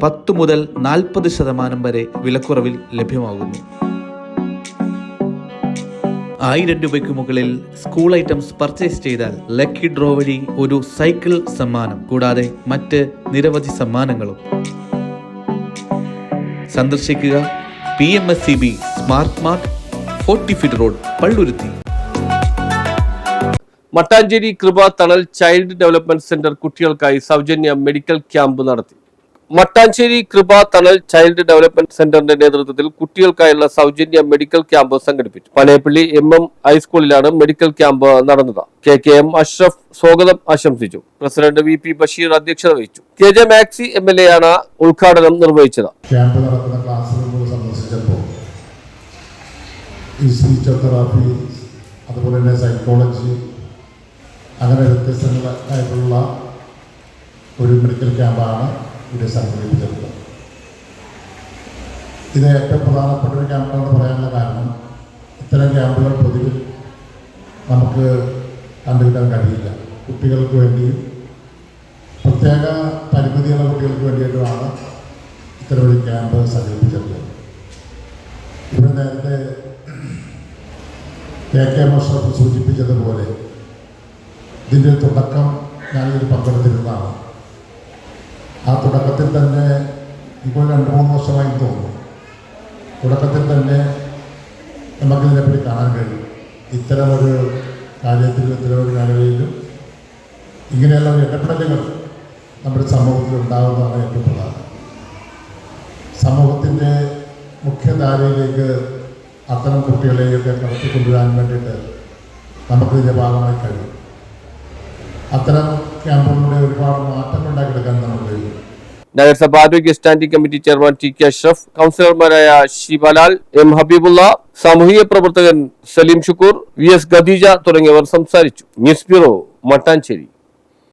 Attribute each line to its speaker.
Speaker 1: 10 മുതൽ 40% വരെ വിലക്കുറവിൽ ലഭ്യമാകുന്നു. 1000 രൂപയ്ക്ക് മുകളിൽ സ്കൂൾ ഐറ്റംസ് പർച്ചേസ് ചെയ്താൽ ലക്കി ഡ്രോ വഴി ഒരു സൈക്കിൾ സമ്മാനം, കൂടാതെ മറ്റ് നിരവധി സമ്മാനങ്ങളും. സന്ദർശിക്കുക PMSCB smart mart, 40 feet road, Palluruthy.
Speaker 2: Mattancherry കൃപ തണൽ ചൈൽഡ് ഡെവലപ്മെന്റ് സെന്റർ കുട്ടികൾക്കായി സൗജന്യ മെഡിക്കൽ ക്യാമ്പ് നടത്തി. മട്ടാഞ്ചേരി കൃപ തണൽ ചൈൽഡ് ഡെവലപ്മെന്റ് സെന്ററിന്റെ നേതൃത്വത്തിൽ കുട്ടികൾക്കായുള്ള സൗജന്യ മെഡിക്കൽ ക്യാമ്പ് സംഘടിപ്പിച്ചു. പനയപ്പള്ളി MM ഹൈസ്കൂളിലാണ് മെഡിക്കൽ ക്യാമ്പ് നടന്നത്. KM അഷ്റഫ് സ്വാഗതം ആശംസിച്ചു. പ്രസിഡന്റ് VP ബഷീർ അധ്യക്ഷത വഹിച്ചു. KJ മാക്സി MLA ആണ് ഉദ്ഘാടനം നിർവഹിച്ചത്.
Speaker 3: ക്യാമ്പ് നടക്കുന്ന ക്ലാസ് റൂമുകൾ സന്ദർശിച്ചപ്പോൾ ഫിസിയോതെറാപ്പി, അതുപോലെ തന്നെ സൈക്കോളജി, അങ്ങനെ വ്യത്യസ്തങ്ങളായിട്ടുള്ള ഒരു മെഡിക്കൽ ക്യാമ്പാണ് ഇവിടെ സംഘടിപ്പിച്ചിട്ടുള്ളത്. ഇത് ഏറ്റവും പ്രധാനപ്പെട്ട ഒരു ക്യാമ്പാണെന്ന് പറയാനുള്ള കാരണം, ഇത്തരം ക്യാമ്പുകൾ പൊതുവിൽ നമുക്ക് കണ്ടുകിട്ടാൻ കഴിയില്ല. കുട്ടികൾക്ക് വേണ്ടിയും പ്രത്യേക പരിമിതിയുള്ള കുട്ടികൾക്ക് വേണ്ടിയിട്ടുമാണ് ഇത്തരമൊരു ക്യാമ്പ് സംഘടിപ്പിച്ചിട്ടുള്ളത്. ഇവിടെ നേരത്തെ KM അഷ്റഫ് സൂചിപ്പിച്ചതുപോലെ ഇതിൻ്റെ തുടക്കം ഞാനിതിൽ പങ്കെടുത്തിരുന്നതാണ്. ആ തുടക്കത്തിൽ തന്നെ, ഇപ്പോൾ 2-3 വർഷമായി തോന്നുന്നു, തുടക്കത്തിൽ തന്നെ നമുക്കിതിനെപ്പറ്റി കാണാൻ കഴിയും. ഇത്തരമൊരു കാര്യത്തിലും ഇത്തരമൊരു മേഖലയിലും ഇങ്ങനെയുള്ള ഇടപെടലുകൾ നമ്മുടെ സമൂഹത്തിൽ ഉണ്ടാകുന്നതാണ് ഏറ്റവും പ്രധാനം. സമൂഹത്തിൻ്റെ മുഖ്യധാരയിലേക്ക് അത്തരം കുട്ടികളെയൊക്കെ കടത്തിക്കൊണ്ടുവരാൻ വേണ്ടിയിട്ട് നമുക്കിതിൻ്റെ ഭാഗമായി കഴിയും. അത്തരം ക്യാമ്പുകളിലൂടെ ഒരുപാട് മാറ്റങ്ങൾ ഉണ്ടാക്കിയെടുക്കാൻ നമുക്ക് കഴിയും.
Speaker 2: നഗരസഭ ആരോഗ്യ standing committee chairman TK Ashraf, കൗൺസിലർമാരായ ശിവലാൽ, M ഹബീബുള്ള, സാമൂഹിക പ്രവർത്തകൻ സലീം ഷുക്കൂർ, VS ഖദീജ തുടങ്ങിയവർ സംസാരിച്ചു. News bureau, Mattancherry.